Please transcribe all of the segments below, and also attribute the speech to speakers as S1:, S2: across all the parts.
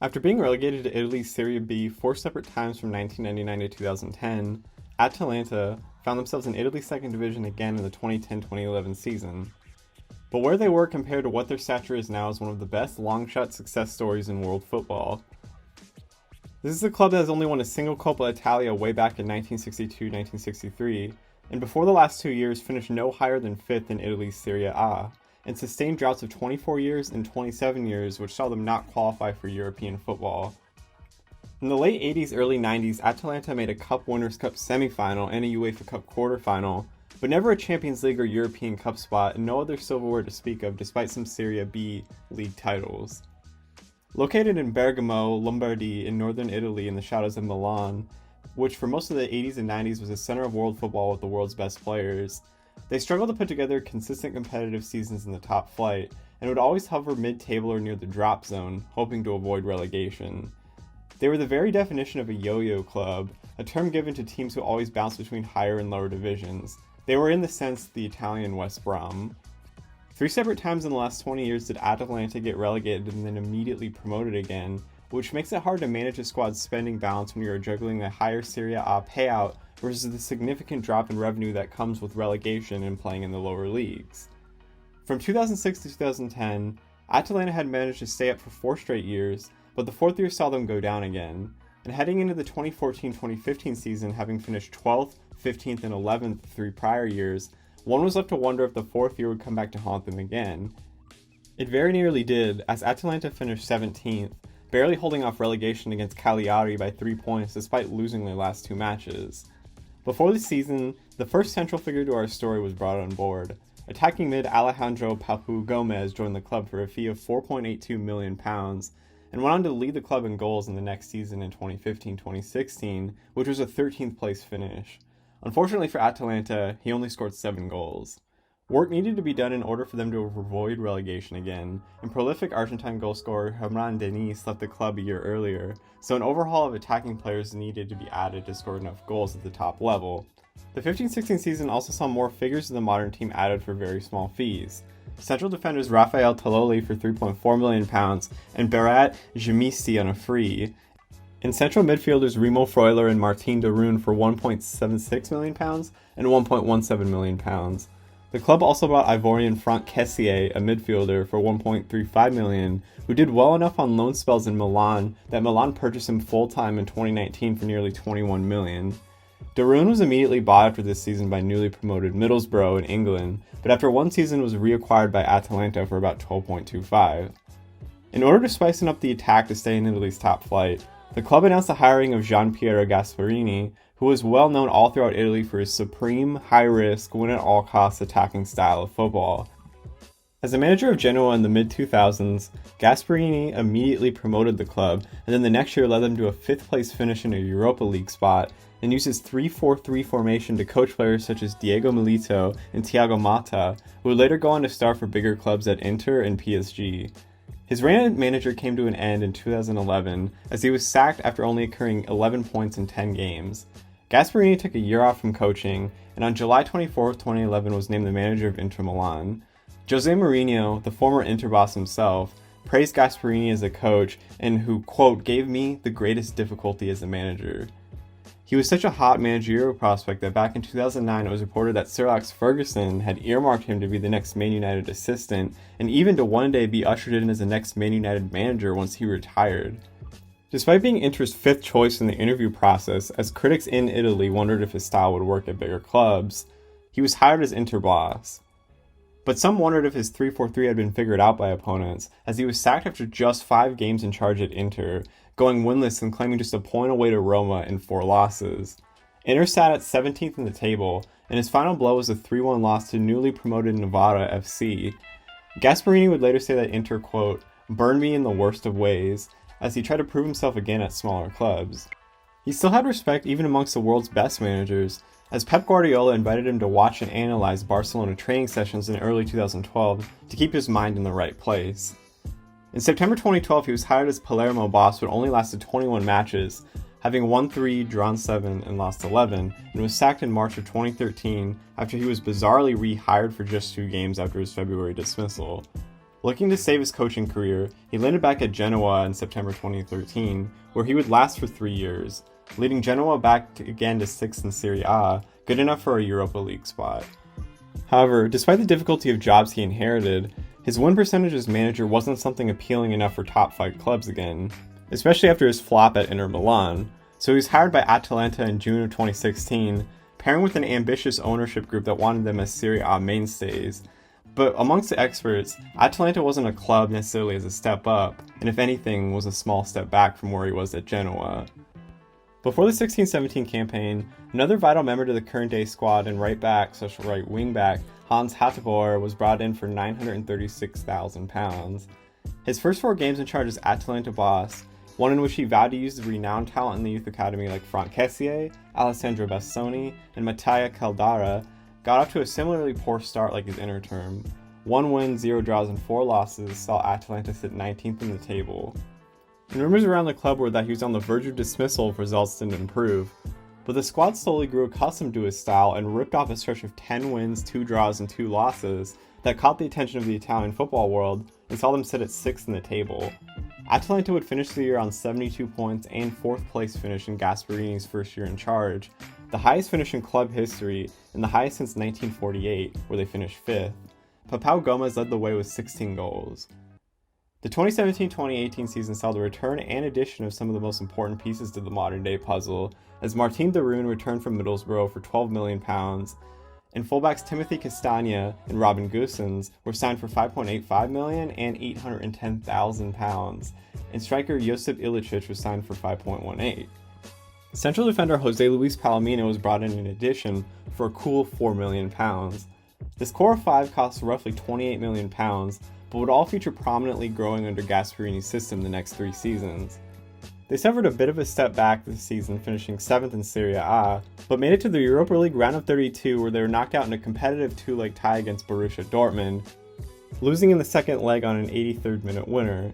S1: After being relegated to Italy's Serie B 4 separate times from 1999 to 2010, Atalanta found themselves in Italy's second division again in the 2010-2011 season. But where they were compared to what their stature is now is one of the best long-shot success stories in world football. This is a club that has only won a single Coppa Italia way back in 1962-1963, and before the last 2 years finished no higher than 5th in Italy's Serie A, and sustained droughts of 24 years and 27 years which saw them not qualify for European football. In the late 80s, early 90s, Atalanta made a Cup Winners' Cup semi-final and a UEFA Cup quarter-final, but never a Champions League or European Cup spot and no other silverware to speak of despite some Serie B league titles. Located in Bergamo, Lombardy, in northern Italy in the shadows of Milan, which for most of the 80s and 90s was the center of world football with the world's best players, they struggled to put together consistent competitive seasons in the top flight, and would always hover mid-table or near the drop zone, hoping to avoid relegation. They were the very definition of a yo-yo club, a term given to teams who always bounce between higher and lower divisions. They were in the sense the Italian West Brom. 3 separate times in the last 20 years did Atalanta get relegated and then immediately promoted again, which makes it hard to manage a squad's spending balance when you are juggling a higher Serie A payout versus the significant drop in revenue that comes with relegation and playing in the lower leagues. From 2006 to 2010, Atalanta had managed to stay up for 4 straight years, but the 4th year saw them go down again, and heading into the 2014-2015 season, having finished 12th, 15th, and 11th 3 prior years, one was left to wonder if the 4th year would come back to haunt them again. It very nearly did, as Atalanta finished 17th, barely holding off relegation against Cagliari by 3 points despite losing their last 2 matches. Before the season, the first central figure to our story was brought on board. Attacking mid Alejandro Papu Gomez joined the club for a fee of £4.82 million, and went on to lead the club in goals in the next season in 2015-2016, which was a 13th place finish. Unfortunately for Atalanta, he only scored 7 goals. Work needed to be done in order for them to avoid relegation again, and prolific Argentine goalscorer Herman Denis left the club a year earlier, so an overhaul of attacking players needed to be added to score enough goals at the top level. The 15-16 season also saw more figures of the modern team added for very small fees. Central defenders Rafael Tololi for £3.4 million and Berat Jemisti on a free, and central midfielders Remo Freuler and Martin de Roon for £1.76 million and £1.17 million. The club also bought Ivorian Franck Kessié, a midfielder, for $1.35 million, who did well enough on loan spells in Milan that Milan purchased him full-time in 2019 for nearly $21 million. De Roon was immediately bought after this season by newly promoted Middlesbrough in England, but after 1 season was reacquired by Atalanta for about $12.25. In order to spice up the attack to stay in Italy's top flight, the club announced the hiring of Gian Piero Gasperini, who was well known all throughout Italy for his supreme, high-risk, win-at-all-costs attacking style of football. As a manager of Genoa in the mid-2000s, Gasperini immediately promoted the club, and then the next year led them to a 5th-place finish in a Europa League spot, and used his 3-4-3 formation to coach players such as Diego Milito and Thiago Motta, who would later go on to star for bigger clubs at Inter and PSG. His reign as manager came to an end in 2011, as he was sacked after only accruing 11 points in 10 games. Gasperini took a year off from coaching, and on July 24, 2011 was named the manager of Inter Milan. Jose Mourinho, the former Inter boss himself, praised Gasperini as a coach and who, quote, gave me the greatest difficulty as a manager. He was such a hot managerial prospect that back in 2009 it was reported that Sir Alex Ferguson had earmarked him to be the next Man United assistant, and even to one day be ushered in as the next Man United manager once he retired. Despite being Inter's 5th choice in the interview process, as critics in Italy wondered if his style would work at bigger clubs, he was hired as Inter boss. But some wondered if his 3-4-3 had been figured out by opponents, as he was sacked after just 5 games in charge at Inter, going winless and claiming just a point away to Roma in 4 losses. Inter sat at 17th in the table, and his final blow was a 3-1 loss to newly promoted Novara FC. Gasperini would later say that Inter, quote, burned me in the worst of ways, as he tried to prove himself again at smaller clubs. He still had respect even amongst the world's best managers, as Pep Guardiola invited him to watch and analyze Barcelona training sessions in early 2012 to keep his mind in the right place. In September 2012, he was hired as Palermo boss but only lasted 21 matches, having won 3, drawn 7, and lost 11, and was sacked in March of 2013 after he was bizarrely rehired for just 2 games after his February dismissal. Looking to save his coaching career, he landed back at Genoa in September 2013, where he would last for 3 years, leading Genoa back again to 6th in Serie A, good enough for a Europa League spot. However, despite the difficulty of jobs he inherited, his win percentage as manager wasn't something appealing enough for top-flight clubs again, especially after his flop at Inter Milan, so he was hired by Atalanta in June of 2016, pairing with an ambitious ownership group that wanted them as Serie A mainstays. But amongst the experts, Atalanta wasn't a club necessarily as a step up, and if anything, was a small step back from where he was at Genoa. Before the 16-17 campaign, another vital member to the current-day squad and right wing-back, Hans Hateboer, was brought in for £936,000. His first 4 games in charge as Atalanta boss, one in which he vowed to use the renowned talent in the youth academy like Franck Kessié, Alessandro Bastoni, and Mattia Caldara, got off to a similarly poor start like his Inter term. 1 win, 0 draws, and 4 losses saw Atalanta sit 19th in the table. And rumors around the club were that he was on the verge of dismissal if results didn't improve, but the squad slowly grew accustomed to his style and ripped off a stretch of 10 wins, 2 draws, and 2 losses that caught the attention of the Italian football world and saw them sit at 6th in the table. Atalanta would finish the year on 72 points and 4th place finish in Gasperini's first year in charge, the highest finish in club history and the highest since 1948, where they finished 5th. Papau Gomez led the way with 16 goals. The 2017-2018 season saw the return and addition of some of the most important pieces to the modern-day puzzle, as Martin de Roon returned from Middlesbrough for £12 million, and fullbacks Timothy Castagna and Robin Gosens were signed for £5.85 million and £810,000, and striker Josip Ilicic was signed for £5.18. Central defender Jose Luis Palomino was brought in addition for a cool £4 million. This core of 5 cost roughly £28 million, but would all feature prominently growing under Gasperini's system the next 3 seasons. They suffered a bit of a step back this season, finishing 7th in Serie A, but made it to the Europa League round of 32 where they were knocked out in a competitive 2-leg tie against Borussia Dortmund, losing in the second leg on an 83rd minute winner.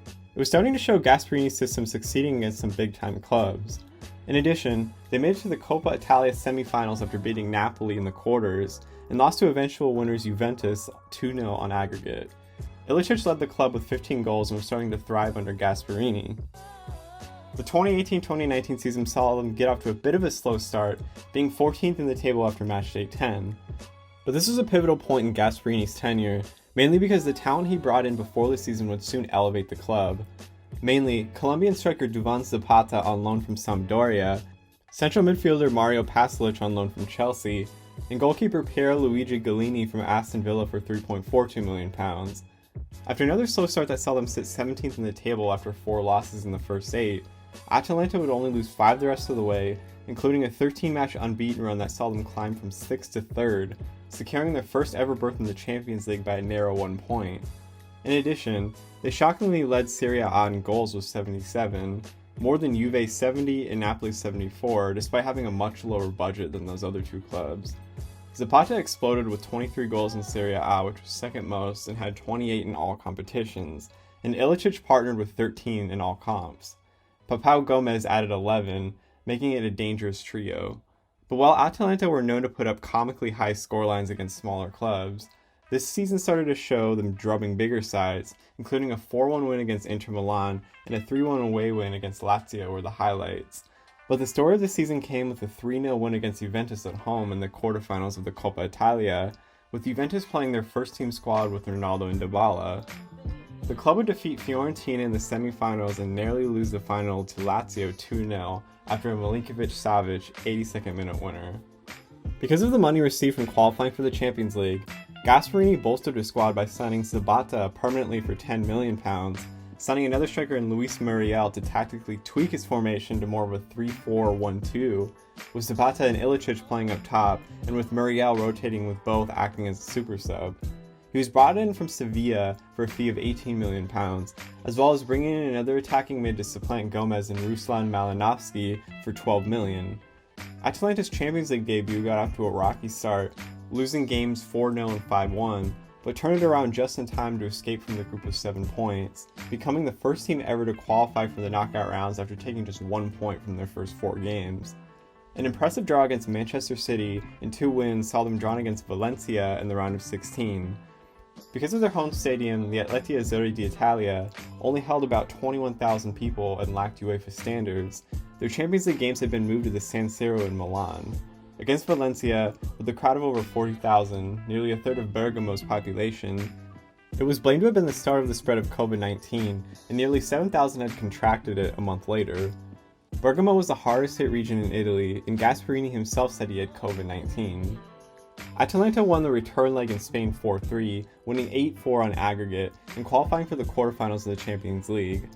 S1: It was starting to show Gasperini's system succeeding against some big-time clubs. In addition, they made it to the Coppa Italia semi-finals after beating Napoli in the quarters, and lost to eventual winners Juventus 2-0 on aggregate. Ilicic led the club with 15 goals and was starting to thrive under Gasperini. The 2018-2019 season saw them get off to a bit of a slow start, being 14th in the table after matchday 10. But this was a pivotal point in Gasperini's tenure, mainly because the talent he brought in before the season would soon elevate the club. Mainly, Colombian striker Duvan Zapata on loan from Sampdoria, central midfielder Mario Pasalic on loan from Chelsea, and goalkeeper Pierluigi Gallini from Aston Villa for £3.42 million. After another slow start that saw them sit 17th in the table after 4 losses in the first 8, Atalanta would only lose 5 the rest of the way, including a 13-match unbeaten run that saw them climb from 6th to 3rd, securing their first ever berth in the Champions League by a narrow 1 point. In addition, they shockingly led Serie A in goals with 77, more than Juve 70 and Napoli 74, despite having a much lower budget than those other 2 clubs. Zapata exploded with 23 goals in Serie A, which was second most, and had 28 in all competitions, and Ilicic partnered with 13 in all comps. Papau Gomez added 11, making it a dangerous trio. But while Atalanta were known to put up comically high scorelines against smaller clubs, this season started to show them drubbing bigger sides, including a 4-1 win against Inter Milan and a 3-1 away win against Lazio were the highlights. But the story of the season came with a 3-0 win against Juventus at home in the quarterfinals of the Coppa Italia, with Juventus playing their first team squad with Ronaldo and Dybala. The club would defeat Fiorentina in the semi-finals and narrowly lose the final to Lazio 2-0 after a Milinkovic-Savic 82nd minute winner. Because of the money received from qualifying for the Champions League, Gasperini bolstered his squad by signing Zapata permanently for £10 million, signing another striker in Luis Muriel to tactically tweak his formation to more of a 3-4-1-2, with Zapata and Ilicic playing up top, and with Muriel rotating with both acting as a super sub. He was brought in from Sevilla for a fee of £18 million, as well as bringing in another attacking mid to supplant Gomez and Ruslan Malinovsky for £12 million. Atalanta's Champions League debut got off to a rocky start, losing games 4-0 and 5-1, but turned it around just in time to escape from the group of 7 points, becoming the first team ever to qualify for the knockout rounds after taking just 1 point from their first 4 games. An impressive draw against Manchester City and 2 wins saw them drawn against Valencia in the round of 16. Because of their home stadium, the Atleti Azzurri d'Italia only held about 21,000 people and lacked UEFA standards. Their Champions League games had been moved to the San Siro in Milan. Against Valencia, with a crowd of over 40,000, nearly a third of Bergamo's population, it was blamed to have been the start of the spread of COVID-19, and nearly 7,000 had contracted it a month later. Bergamo was the hardest hit region in Italy, and Gasperini himself said he had COVID-19. Atalanta won the return leg in Spain 4-3, winning 8-4 on aggregate and qualifying for the quarterfinals of the Champions League.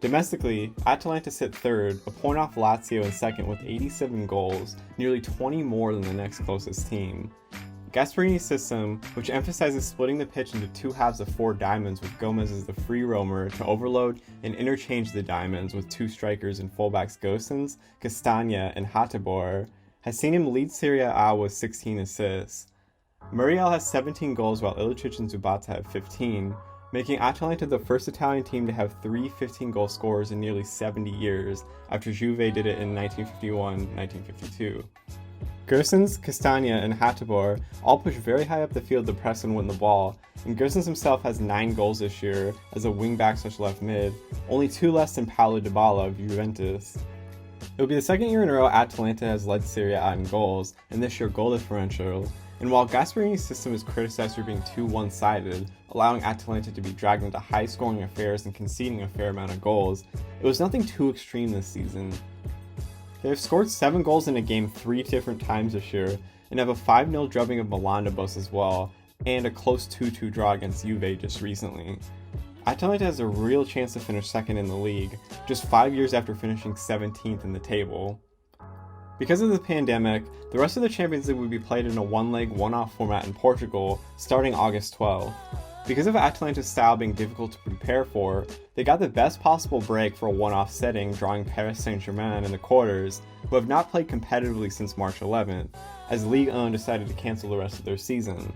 S1: Domestically, Atalanta sit third, a point off Lazio in second with 87 goals, nearly 20 more than the next closest team. Gasperini's system, which emphasizes splitting the pitch into two halves of four diamonds with Gomez as the free roamer to overload and interchange the diamonds with two strikers and fullbacks Gosens, Castagna, and Hateboer, has seen him lead Serie A with 16 assists. Muriel has 17 goals while Ilicic and Zubata have 15, making Atalanta the first Italian team to have three 15-goal scorers in nearly 70 years, after Juve did it in 1951-1952. Gosens, Castagna, and Hateboer all push very high up the field to press and win the ball, and Gosens himself has 9 goals this year as a wingback/left mid, only 2 less than Paulo Dybala of Juventus. It will be the second year in a row Atalanta has led Serie A in goals, and this year goal differential, and while Gasperini's system is criticized for being too one-sided, allowing Atalanta to be dragged into high-scoring affairs and conceding a fair amount of goals, it was nothing too extreme this season. They have scored 7 goals in a game 3 different times this year, and have a 5-0 drubbing of Milan to boast as well, and a close 2-2 draw against Juve just recently. Atalanta has a real chance to finish second in the league, just 5 years after finishing 17th in the table. Because of the pandemic, the rest of the Champions League will be played in a one-leg, one-off format in Portugal, starting August 12th. Because of Atalanta's style being difficult to prepare for, they got the best possible break for a one-off setting, drawing Paris Saint-Germain in the quarters, who have not played competitively since March 11th, as Ligue 1 decided to cancel the rest of their season.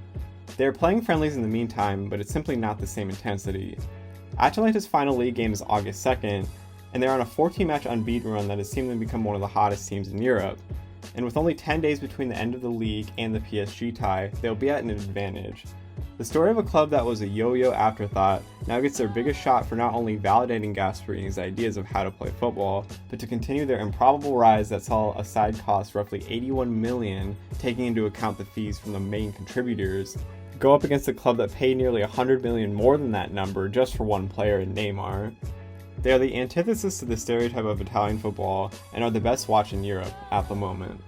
S1: They are playing friendlies in the meantime, but it's simply not the same intensity. Atalanta's final league game is August 2nd, and they're on a 14-match unbeaten run that has seen them become one of the hottest teams in Europe. And with only 10 days between the end of the league and the PSG tie, they'll be at an advantage. The story of a club that was a yo-yo afterthought now gets their biggest shot for not only validating Gasperini's ideas of how to play football, but to continue their improbable rise that saw a side cost roughly 81 million, taking into account the fees from the main contributors, go up against a club that paid nearly 100 million more than that number just for one player in Neymar. They are the antithesis to the stereotype of Italian football and are the best watch in Europe at the moment.